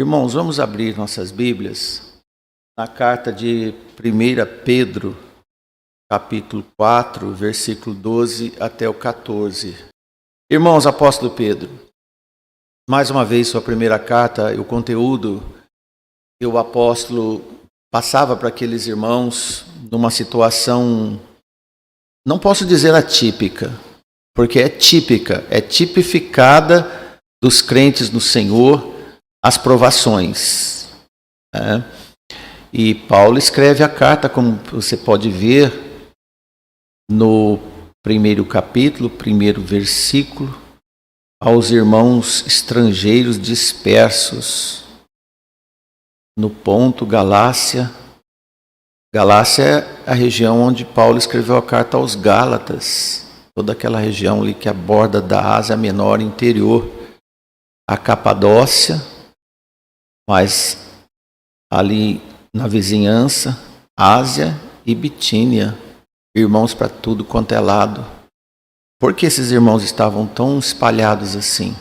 Irmãos, vamos abrir nossas Bíblias na carta de 1 Pedro, capítulo 4, versículo 12 até o 14. Irmãos, apóstolo Pedro, mais uma vez sua primeira carta, o conteúdo que o apóstolo passava para aqueles irmãos numa situação, não posso dizer atípica, porque é típica, é tipificada dos crentes no Senhor, as provações. E Paulo escreve a carta, como você pode ver, no primeiro capítulo, primeiro versículo, aos irmãos estrangeiros dispersos no Ponto, Galácia. Galácia é a região onde Paulo escreveu a carta aos Gálatas, toda aquela região ali que aborda da Ásia Menor interior, a Capadócia, mas ali na vizinhança, Ásia e Bitínia, irmãos para tudo quanto é lado. Por que esses irmãos estavam tão espalhados assim?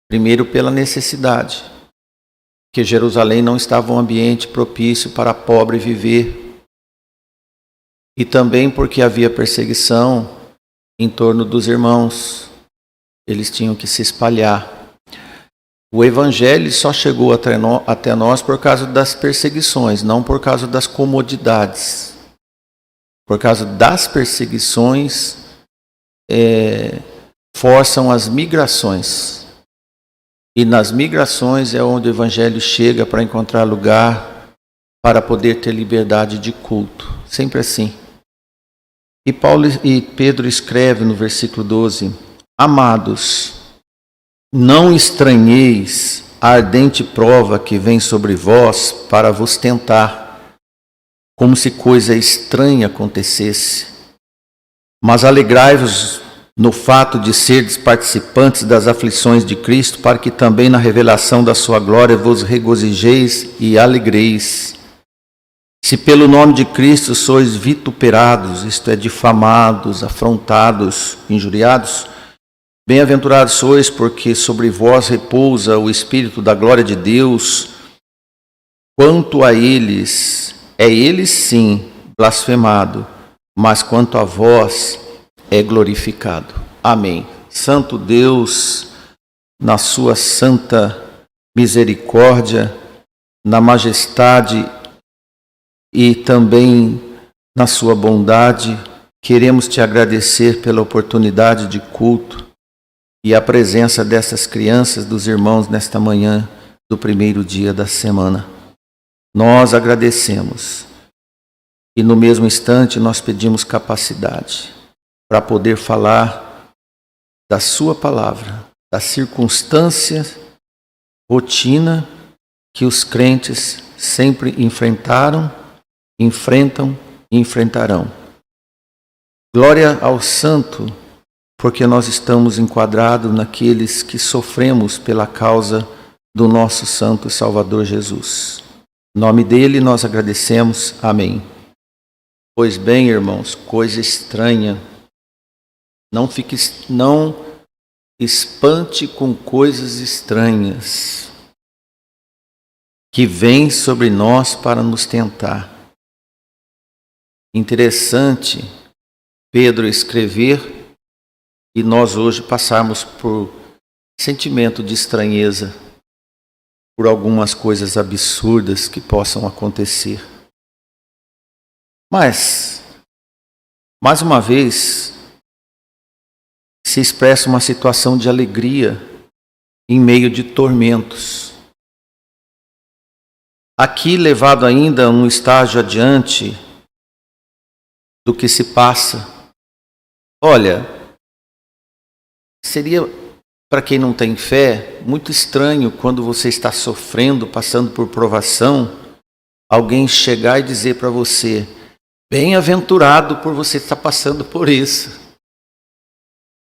Primeiro, pela necessidade, que Jerusalém não estava um ambiente propício para pobre viver, e também porque havia perseguição em torno dos irmãos, eles tinham que se espalhar. O Evangelho só chegou até nós por causa das perseguições, não por causa das comodidades. Por causa das perseguições, forçam as migrações. E nas migrações é onde o Evangelho chega para encontrar lugar para poder ter liberdade de culto. Sempre assim. E Pedro escreve no versículo 12: Amados, não estranheis a ardente prova que vem sobre vós para vos tentar, como se coisa estranha acontecesse. Mas alegrai-vos no fato de serdes participantes das aflições de Cristo, para que também na revelação da sua glória vos regozijeis e alegreis. Se pelo nome de Cristo sois vituperados, isto é, difamados, afrontados, injuriados, bem-aventurados sois, porque sobre vós repousa o Espírito da glória de Deus. Quanto a eles, é ele sim blasfemado, mas quanto a vós é glorificado. Amém. Santo Deus, na sua santa misericórdia, na majestade e também na sua bondade, queremos te agradecer pela oportunidade de culto e a presença dessas crianças, dos irmãos, nesta manhã do primeiro dia da semana. Nós agradecemos e no mesmo instante nós pedimos capacidade para poder falar da sua palavra, das circunstâncias, rotina que os crentes sempre enfrentaram, enfrentam e enfrentarão. Glória ao Santo, porque nós estamos enquadrados naqueles que sofremos pela causa do nosso Santo Salvador Jesus. Em nome dele nós agradecemos. Amém. Pois bem, irmãos, coisa estranha. Não espante com coisas estranhas que vêm sobre nós para nos tentar. Interessante Pedro escrever e nós hoje passarmos por sentimento de estranheza por algumas coisas absurdas que possam acontecer. Mas, mais uma vez, se expressa uma situação de alegria em meio de tormentos. Aqui, levado ainda um estágio adiante do que se passa, olha, seria, para quem não tem fé, muito estranho quando você está sofrendo, passando por provação, alguém chegar e dizer para você: bem-aventurado por você estar passando por isso.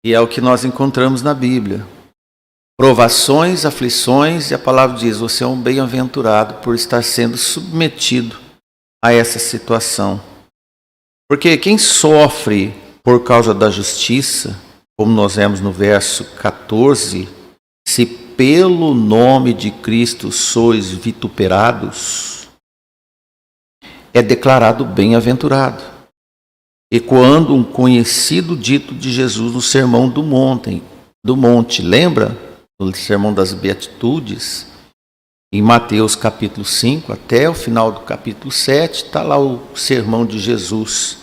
E é o que nós encontramos na Bíblia. Provações, aflições, e a palavra diz: você é um bem-aventurado por estar sendo submetido a essa situação. Porque quem sofre por causa da justiça, como nós vemos no verso 14, se pelo nome de Cristo sois vituperados, é declarado bem-aventurado, ecoando um conhecido dito de Jesus no Sermão do Monte. Lembra? No Sermão das Beatitudes, em Mateus capítulo 5, até o final do capítulo 7, está lá o sermão de Jesus.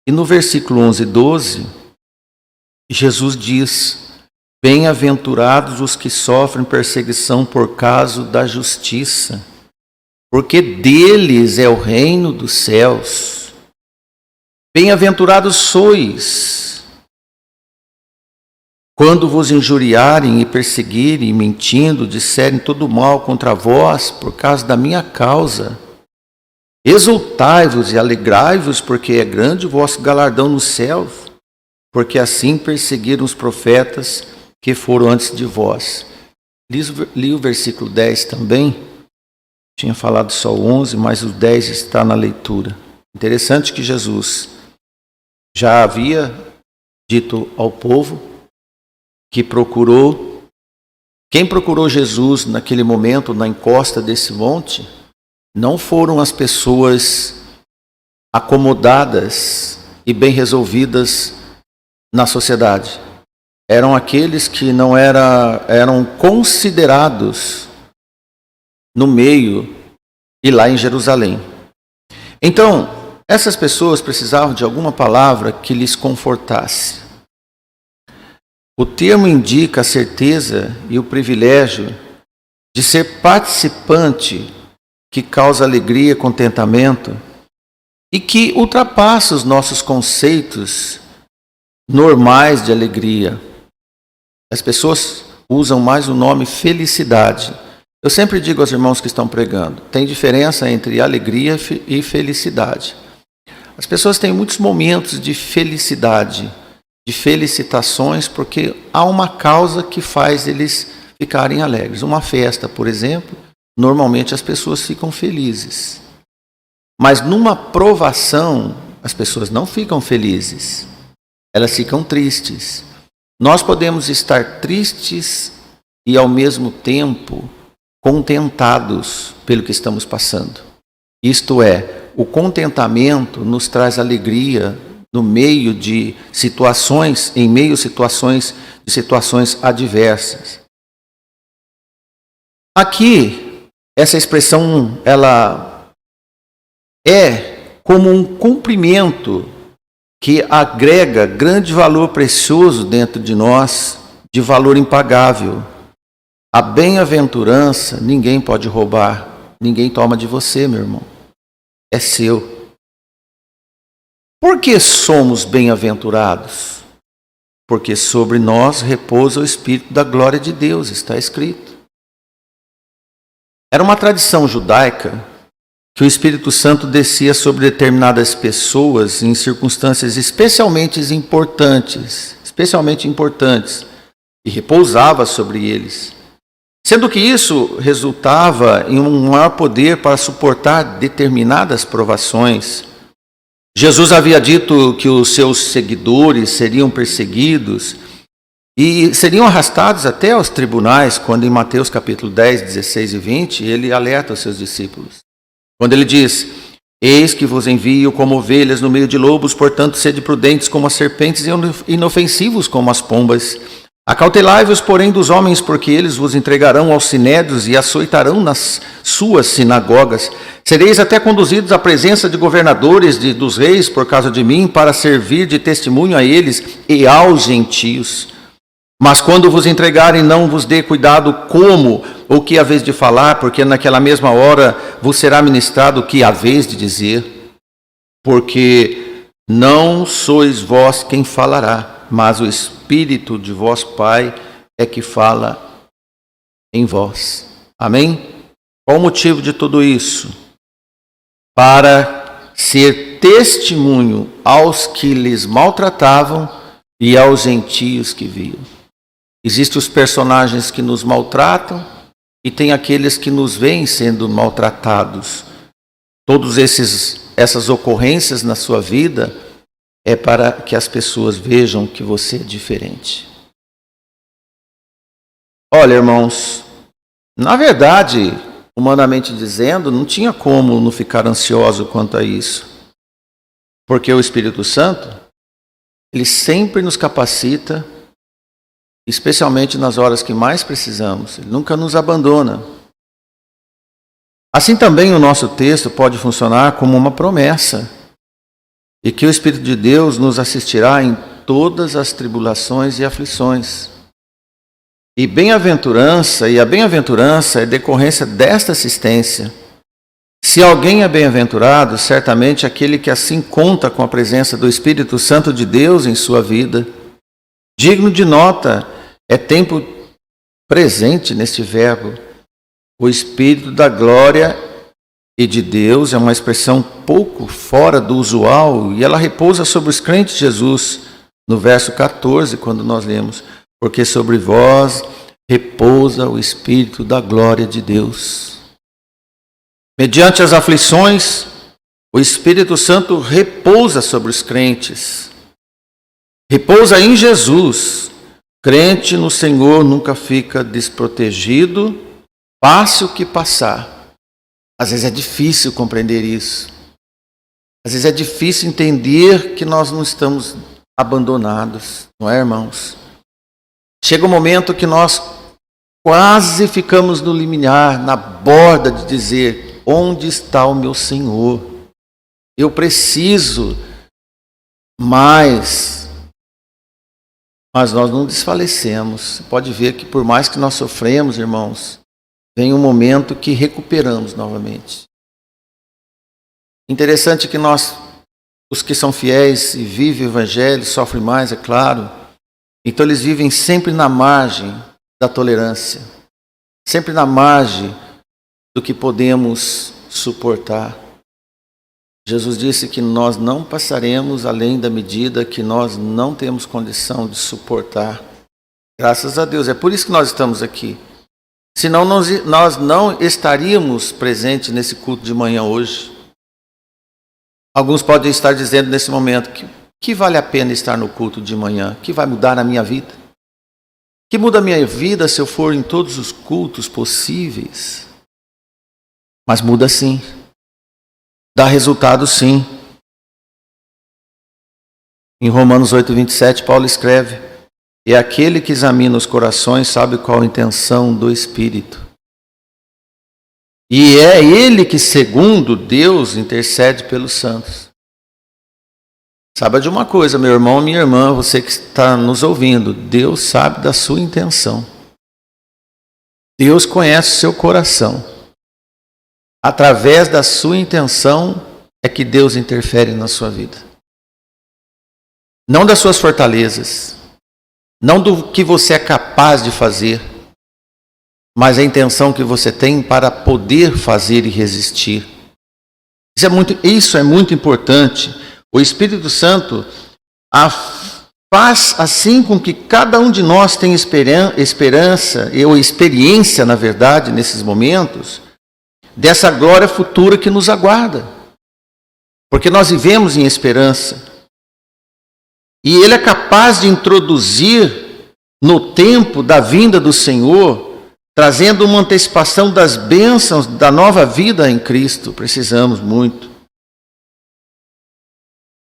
E no versículo 11 e 12, Jesus diz: bem-aventurados os que sofrem perseguição por causa da justiça, porque deles é o reino dos céus. Bem-aventurados sois quando vos injuriarem e perseguirem, mentindo, disserem todo mal contra vós por causa da minha causa. Exultai-vos e alegrai-vos, porque é grande o vosso galardão nos céus, porque assim perseguiram os profetas que foram antes de vós. Li o versículo 10 também. Tinha falado só o 11, mas o 10 está na leitura. Interessante que Jesus já havia dito ao povo que quem procurou Jesus naquele momento, na encosta desse monte, não foram as pessoas acomodadas e bem resolvidas na sociedade. Eram aqueles que não eram considerados no meio e lá em Jerusalém. Então, essas pessoas precisavam de alguma palavra que lhes confortasse. O termo indica a certeza e o privilégio de ser participante que causa alegria e contentamento e que ultrapassa os nossos conceitos normais de alegria. As pessoas usam mais o nome felicidade. Eu sempre digo aos irmãos que estão pregando, tem diferença entre alegria e felicidade. As pessoas têm muitos momentos de felicidade, de felicitações, porque há uma causa que faz eles ficarem alegres. Uma festa, por exemplo, normalmente as pessoas ficam felizes. Mas numa provação, as pessoas não ficam felizes, elas ficam tristes. Nós podemos estar tristes e ao mesmo tempo contentados pelo que estamos passando. Isto é, o contentamento nos traz alegria no meio de situações, de situações adversas. Aqui, essa expressão, ela é como um cumprimento que agrega grande valor precioso dentro de nós, de valor impagável. A bem-aventurança ninguém pode roubar, ninguém toma de você, meu irmão. É seu. Por que somos bem-aventurados? Porque sobre nós repousa o Espírito da glória de Deus, está escrito. Era uma tradição judaica que o Espírito Santo descia sobre determinadas pessoas em circunstâncias especialmente importantes, e repousava sobre eles. Sendo que isso resultava em um maior poder para suportar determinadas provações. Jesus havia dito que os seus seguidores seriam perseguidos e seriam arrastados até aos tribunais, quando em Mateus capítulo 10, 16 e 20, ele alerta os seus discípulos. Quando ele diz: eis que vos envio como ovelhas no meio de lobos, portanto sede prudentes como as serpentes e inofensivos como as pombas. Acautelai-vos, porém, dos homens, porque eles vos entregarão aos sinédrios e açoitarão nas suas sinagogas. Sereis até conduzidos à presença de governadores dos reis por causa de mim, para servir de testemunho a eles e aos gentios. Mas quando vos entregarem, não vos dê cuidado como ou que haveis de falar, porque naquela mesma hora vos será ministrado o que haveis de dizer. Porque não sois vós quem falará, mas o Espírito de vosso Pai é que fala em vós. Amém? Qual o motivo de tudo isso? Para ser testemunho aos que lhes maltratavam e aos gentios que viam. Existem os personagens que nos maltratam e tem aqueles que nos veem sendo maltratados. Todas essas ocorrências na sua vida é para que as pessoas vejam que você é diferente. Olha, irmãos, na verdade, humanamente dizendo, não tinha como não ficar ansioso quanto a isso. Porque o Espírito Santo, ele sempre nos capacita, especialmente nas horas que mais precisamos. Ele nunca nos abandona. Assim também o nosso texto pode funcionar como uma promessa, e que o Espírito de Deus nos assistirá em todas as tribulações e aflições. E a bem-aventurança é decorrência desta assistência. Se alguém é bem-aventurado, certamente aquele que assim conta com a presença do Espírito Santo de Deus em sua vida. Digno de nota é tempo presente neste verbo. O Espírito da glória e de Deus é uma expressão pouco fora do usual e ela repousa sobre os crentes de Jesus, no verso 14, quando nós lemos: porque sobre vós repousa o Espírito da glória de Deus. Mediante as aflições, o Espírito Santo repousa sobre os crentes. Repousa em Jesus. Crente no Senhor nunca fica desprotegido, passe o que passar. Às vezes é difícil compreender isso. Às vezes é difícil entender que nós não estamos abandonados, não é, irmãos? Chega um momento que nós quase ficamos no limiar, na borda de dizer: onde está o meu Senhor? Eu preciso mais. Mas nós não desfalecemos. Você pode ver que por mais que nós sofremos, irmãos, vem um momento que recuperamos novamente. Interessante que nós, os que são fiéis e vivem o Evangelho, sofrem mais, é claro. Então eles vivem sempre na margem da tolerância. Sempre na margem do que podemos suportar. Jesus disse que nós não passaremos além da medida que nós não temos condição de suportar. Graças a Deus, é por isso que nós estamos aqui. Senão nós não estaríamos presentes nesse culto de manhã hoje. Alguns podem estar dizendo nesse momento que vale a pena estar no culto de manhã, que vai mudar a minha vida. Que muda a minha vida se eu for em todos os cultos possíveis. Mas muda sim. Dá resultado sim. Em Romanos 8:27, Paulo escreve: e aquele que examina os corações sabe qual a intenção do Espírito. E é ele que, segundo Deus, intercede pelos santos. Saiba de uma coisa, meu irmão, minha irmã, você que está nos ouvindo, Deus sabe da sua intenção. Deus conhece o seu coração. Através da sua intenção é que Deus interfere na sua vida. Não das suas fortalezas, não do que você é capaz de fazer, mas a intenção que você tem para poder fazer e resistir. Isso é muito importante. O Espírito Santo faz assim com que cada um de nós tenha esperança, ou experiência, na verdade, nesses momentos, dessa glória futura que nos aguarda. Porque nós vivemos em esperança. E Ele é capaz de introduzir no tempo da vinda do Senhor, trazendo uma antecipação das bênçãos da nova vida em Cristo. Precisamos muito.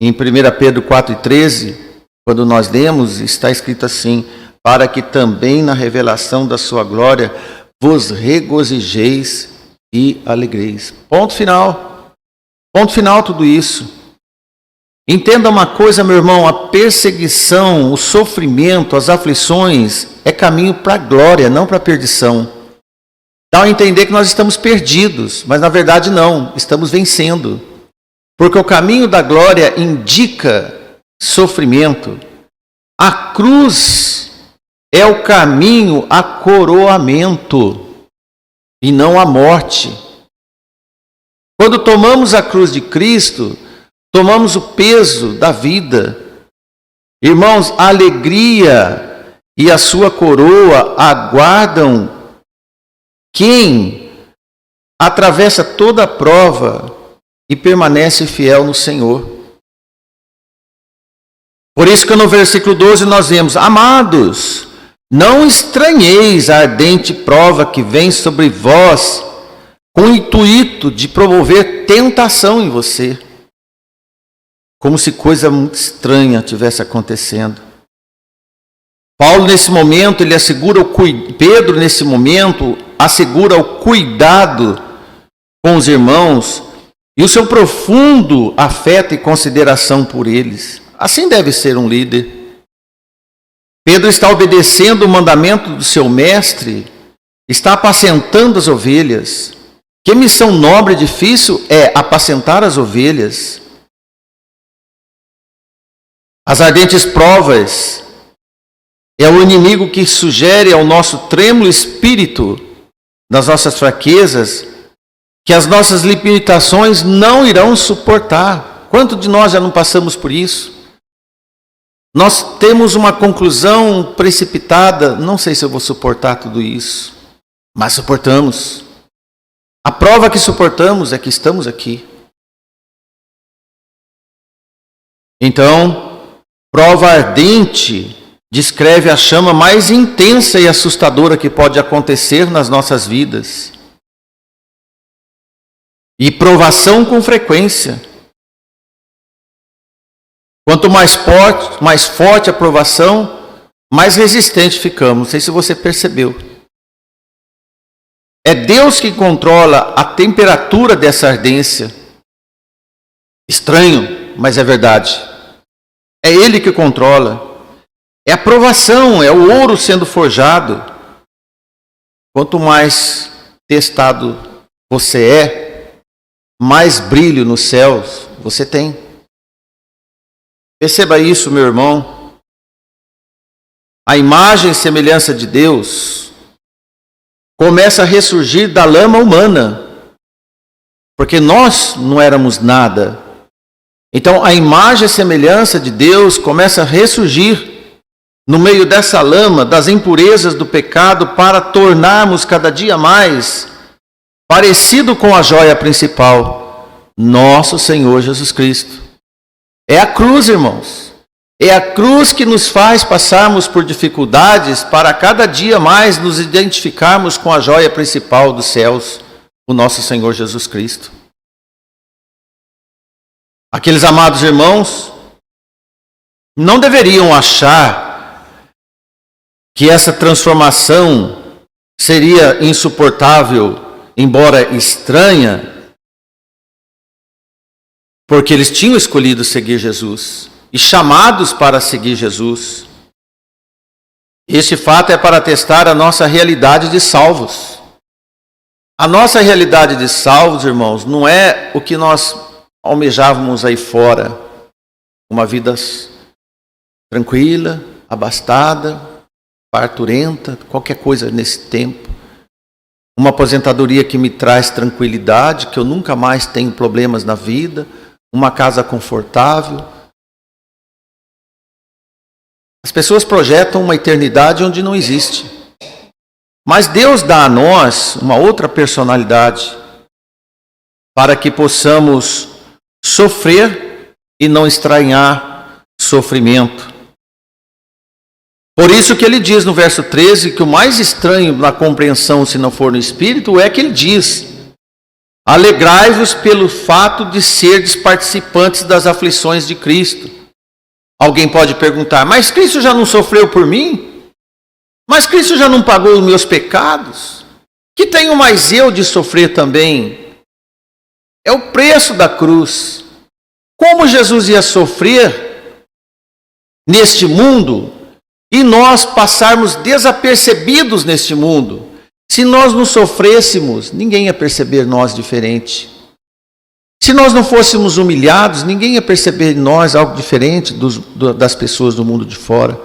Em 1 Pedro 4:13, quando nós lemos, está escrito assim: para que também na revelação da sua glória vos regozijeis e alegreis. Ponto final. Ponto final tudo isso. Entenda uma coisa, meu irmão, a perseguição, o sofrimento, as aflições é caminho para a glória, não para a perdição. Dá a entender que nós estamos perdidos, mas na verdade não, estamos vencendo. Porque o caminho da glória indica sofrimento. A cruz é o caminho a coroamento e não a morte. Quando tomamos a cruz de Cristo, tomamos o peso da vida. Irmãos, a alegria e a sua coroa aguardam quem atravessa toda a prova e permanece fiel no Senhor. Por isso que no versículo 12 nós vemos: amados, Não estranheis a ardente prova que vem sobre vós, com o intuito de promover tentação em você. Como se coisa muito estranha estivesse acontecendo. Paulo, nesse momento, ele assegura Pedro, nesse momento, assegura o cuidado com os irmãos e o seu profundo afeto e consideração por eles. Assim deve ser um líder. Pedro está obedecendo o mandamento do seu mestre, está apacentando as ovelhas. Que missão nobre e difícil é apacentar as ovelhas. As ardentes provas é o inimigo que sugere ao nosso trêmulo espírito, das nossas fraquezas, que as nossas limitações não irão suportar. Quanto de nós já não passamos por isso? Nós temos uma conclusão precipitada, não sei se eu vou suportar tudo isso, mas suportamos. A prova que suportamos é que estamos aqui. Então, prova ardente descreve a chama mais intensa e assustadora que pode acontecer nas nossas vidas. E provação com frequência. Quanto mais forte a provação, mais resistente ficamos. Não sei se você percebeu. É Deus que controla a temperatura dessa ardência. Estranho, mas é verdade. É Ele que controla. É a provação, é o ouro sendo forjado. Quanto mais testado você é, mais brilho nos céus você tem. Perceba isso, meu irmão. A imagem e semelhança de Deus começa a ressurgir da lama humana, porque nós não éramos nada. Então a imagem e semelhança de Deus começa a ressurgir no meio dessa lama, das impurezas do pecado, para tornarmos cada dia mais parecido com a joia principal, nosso Senhor Jesus Cristo. É a cruz, irmãos. É a cruz que nos faz passarmos por dificuldades para cada dia mais nos identificarmos com a joia principal dos céus, o nosso Senhor Jesus Cristo. Aqueles amados irmãos não deveriam achar que essa transformação seria insuportável, embora estranha, porque eles tinham escolhido seguir Jesus e chamados para seguir Jesus. Este fato é para testar a nossa realidade de salvos. A nossa realidade de salvos, irmãos, não é o que nós almejávamos aí fora. Uma vida tranquila, abastada, parturenta, qualquer coisa nesse tempo. Uma aposentadoria que me traz tranquilidade, que eu nunca mais tenho problemas na vida. Uma casa confortável. As pessoas projetam uma eternidade onde não existe. Mas Deus dá a nós uma outra personalidade para que possamos sofrer e não estranhar sofrimento. Por isso que ele diz no verso 13 que o mais estranho na compreensão, se não for no Espírito, é que ele diz: alegrai-vos pelo fato de serdes participantes das aflições de Cristo. Alguém pode perguntar: mas Cristo já não sofreu por mim? Mas Cristo já não pagou os meus pecados? Que tenho mais eu de sofrer também? É o preço da cruz. Como Jesus ia sofrer neste mundo e nós passarmos desapercebidos neste mundo? Se nós não sofrêssemos, ninguém ia perceber nós diferente. Se nós não fôssemos humilhados, ninguém ia perceber em nós algo diferente das pessoas do mundo de fora.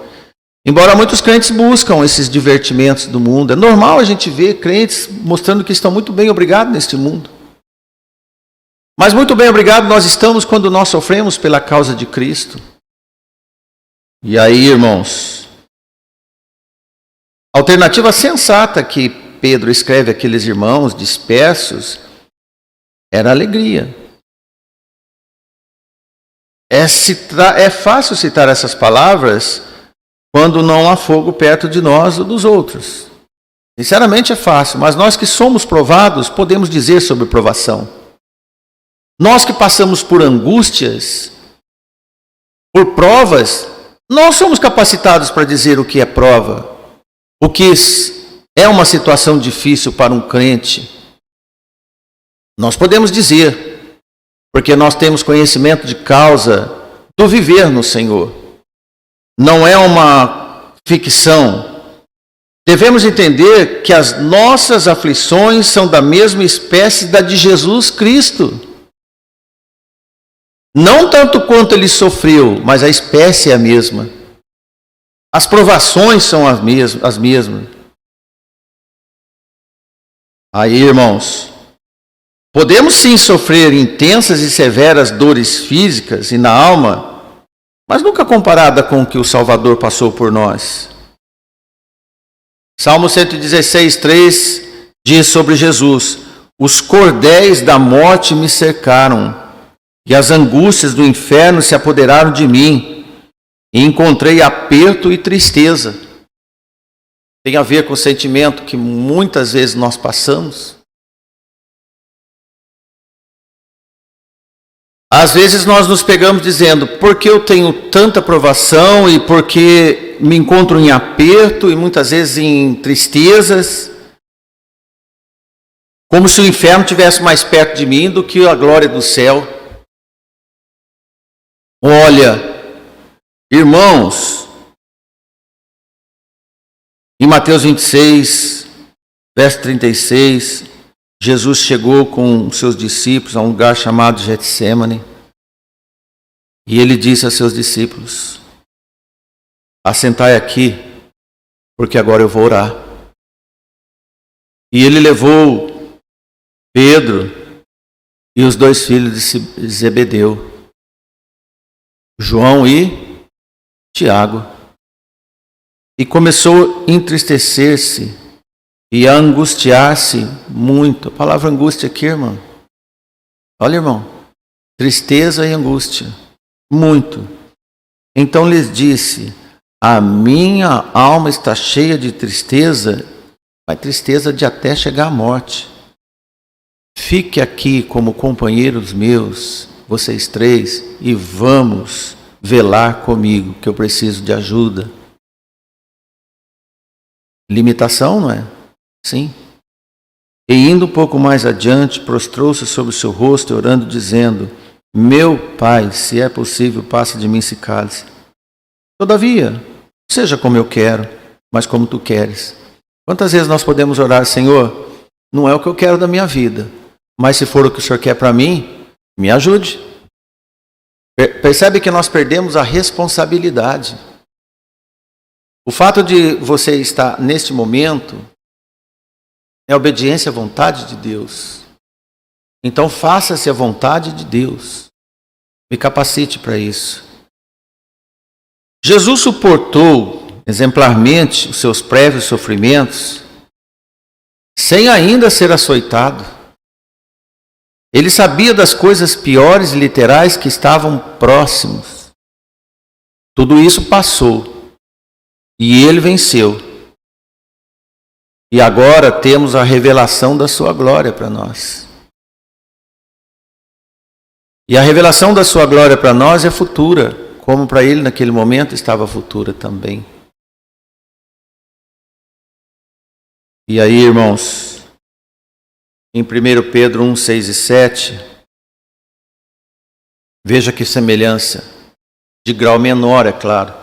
Embora muitos crentes buscam esses divertimentos do mundo, é normal a gente ver crentes mostrando que estão muito bem obrigados neste mundo. Mas muito bem obrigado nós estamos quando nós sofremos pela causa de Cristo. E aí, irmãos, a alternativa sensata que Pedro escreve àqueles irmãos dispersos era alegria. É fácil citar essas palavras quando não há fogo perto de nós ou dos outros. Sinceramente é fácil, mas nós que somos provados podemos dizer sobre provação. Nós que passamos por angústias, por provas, nós somos capacitados para dizer o que é prova, o que é uma situação difícil para um crente. Nós podemos dizer, porque nós temos conhecimento de causa do viver no Senhor. Não é uma ficção. Devemos entender que as nossas aflições são da mesma espécie da de Jesus Cristo. Não tanto quanto ele sofreu, mas a espécie é a mesma. As provações são as mesmas. Aí, irmãos, podemos sim sofrer intensas e severas dores físicas e na alma, mas nunca comparada com o que o Salvador passou por nós. Salmo 116, 3 diz sobre Jesus: os cordéis da morte me cercaram, e as angústias do inferno se apoderaram de mim, e encontrei aperto e tristeza. Tem a ver com o sentimento que muitas vezes nós passamos. Às vezes nós nos pegamos dizendo, por que eu tenho tanta provação e por que me encontro em aperto e muitas vezes em tristezas, como se o inferno estivesse mais perto de mim do que a glória do céu. Olha, irmãos, em Mateus 26, verso 36, Jesus chegou com seus discípulos a um lugar chamado Getsêmani, e ele disse a seus discípulos: assentai aqui, porque agora eu vou orar. E ele levou Pedro e os dois filhos de Zebedeu, João e Tiago, e começou a entristecer-se e a angustiar-se muito. A palavra angústia aqui, irmão. Olha, irmão. Tristeza e angústia. Muito. Então lhes disse: a minha alma está cheia de tristeza, mas tristeza de até chegar à morte. Fique aqui como companheiros meus, vocês três, e vamos velar comigo, que eu preciso de ajuda. Limitação, não é? Sim. E indo um pouco mais adiante, prostrou-se sobre o seu rosto, orando, dizendo: meu Pai, se é possível, passa de mim esse cálice. Todavia, seja como eu quero, mas como tu queres. Quantas vezes nós podemos orar: Senhor, não é o que eu quero da minha vida, mas se for o que o Senhor quer para mim, me ajude. Percebe que nós perdemos a responsabilidade. O fato de você estar neste momento é obediência à vontade de Deus. Então faça-se a vontade de Deus. Me capacite para isso. Jesus suportou exemplarmente os seus prévios sofrimentos sem ainda ser açoitado. Ele sabia das coisas piores e literais que estavam próximos. Tudo isso passou e ele venceu. E agora temos a revelação da sua glória para nós. E a revelação da sua glória para nós é futura, como para ele naquele momento estava futura também. E aí, irmãos, em 1 Pedro 1, 6 e 7, veja que semelhança, de grau menor, é claro,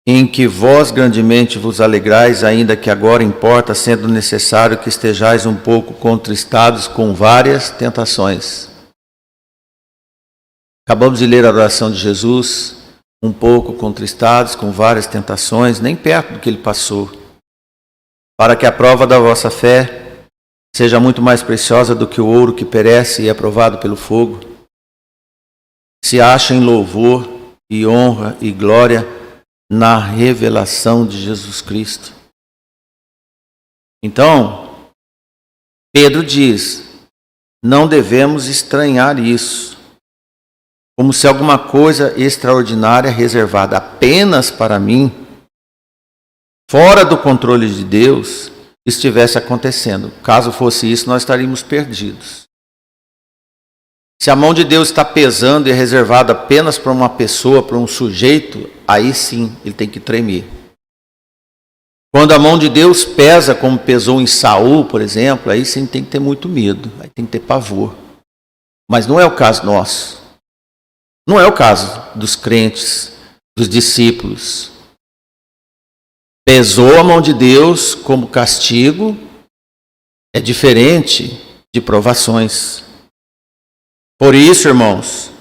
em que vós grandemente vos alegrais, ainda que agora importa, sendo necessário que estejais um pouco contristados com várias tentações. Acabamos de ler a oração de Jesus, um pouco contristados com várias tentações, nem perto do que ele passou, para que a prova da vossa fé seja muito mais preciosa do que o ouro que perece e é provado pelo fogo, se acha em louvor e honra e glória na revelação de Jesus Cristo. Então, Pedro diz: não devemos estranhar isso. como se alguma coisa extraordinária reservada apenas para mim, fora do controle de Deus, estivesse acontecendo. Caso fosse isso, nós estaríamos perdidos. Se a mão de Deus está pesando e é reservada apenas para uma pessoa, para um sujeito, aí sim ele tem que tremer. Quando a mão de Deus pesa, como pesou em Saul, por exemplo, aí sim tem que ter muito medo, aí tem que ter pavor. Mas não é o caso nosso. Não é o caso dos crentes, dos discípulos. Pesou a mão de Deus como castigo, é diferente de provações. Por isso, irmãos,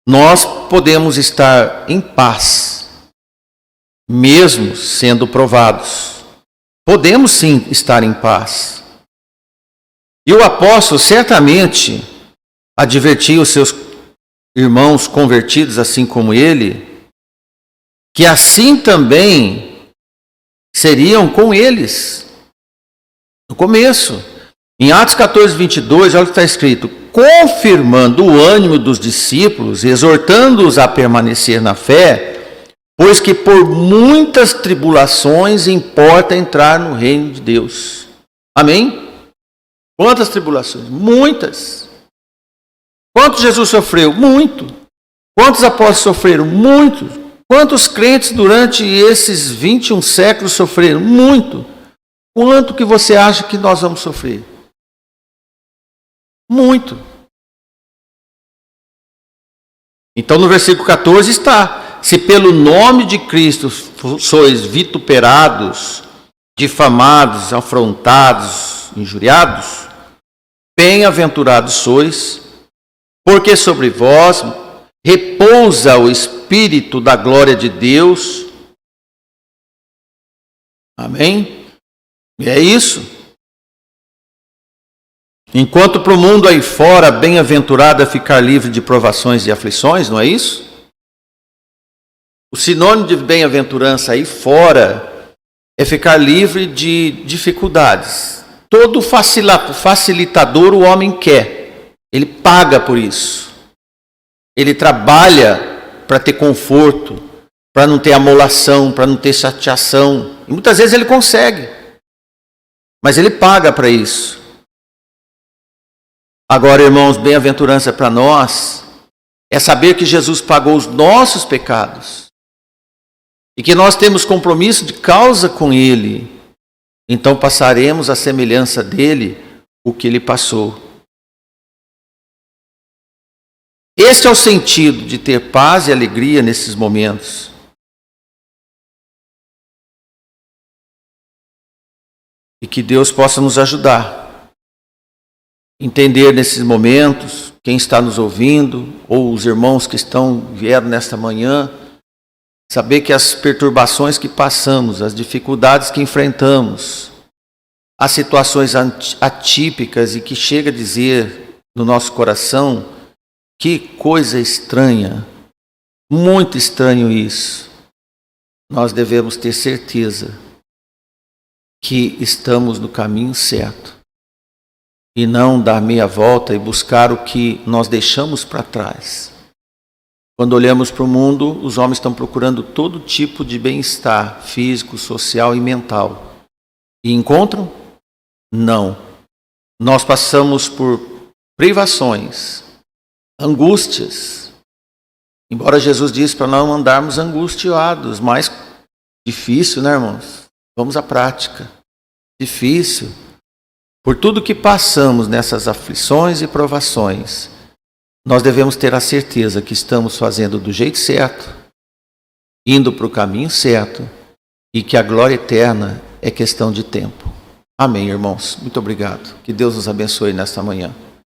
nós podemos estar em paz, mesmo sendo provados. Podemos sim estar em paz. E o apóstolo certamente advertiu os seus irmãos convertidos, assim como ele, que assim também seriam com eles. No começo, em Atos 14, 22, olha o que está escrito: confirmando o ânimo dos discípulos, exortando-os a permanecer na fé, pois que por muitas tribulações importa entrar no reino de Deus. Amém? Quantas tribulações? Muitas. Quanto Jesus sofreu? Muito. Quantos apóstolos sofreram? Muitos. Quantos crentes durante esses 21 séculos sofreram? Muito. Quanto que você acha que nós vamos sofrer? Muito. Então no versículo 14 está: se pelo nome de Cristo sois vituperados, difamados, afrontados, injuriados, bem-aventurados sois, porque sobre vós repousa o Espírito da glória de Deus. Amém? E é isso. Enquanto para o mundo aí fora, bem-aventurado é ficar livre de provações e aflições, não é isso? O sinônimo de bem-aventurança aí fora é ficar livre de dificuldades. Todo facilitador o homem quer. Ele paga por isso. Ele trabalha para ter conforto, para não ter amolação, para não ter chateação. E muitas vezes ele consegue. Mas ele paga para isso. Agora, irmãos, bem-aventurança para nós é saber que Jesus pagou os nossos pecados e que nós temos compromisso de causa com Ele. Então passaremos a semelhança dele o que Ele passou. Este é o sentido de ter paz e alegria nesses momentos. E que Deus possa nos ajudar. Entender nesses momentos, quem está nos ouvindo, ou os irmãos que vieram nesta manhã, saber que as perturbações que passamos, as dificuldades que enfrentamos, as situações atípicas e que chega a dizer no nosso coração, que coisa estranha, muito estranho isso. Nós devemos ter certeza que estamos no caminho certo. E não dar meia volta e buscar o que nós deixamos para trás. Quando olhamos para o mundo, os homens estão procurando todo tipo de bem-estar físico, social e mental. E encontram? Não. Nós passamos por privações, angústias. Embora Jesus disse para não andarmos angustiados, mas difícil, né, irmãos? Vamos à prática. Difícil. Por tudo que passamos nessas aflições e provações, nós devemos ter a certeza que estamos fazendo do jeito certo, indo para o caminho certo, e que a glória eterna é questão de tempo. Amém, irmãos. Muito obrigado. Que Deus nos abençoe nesta manhã.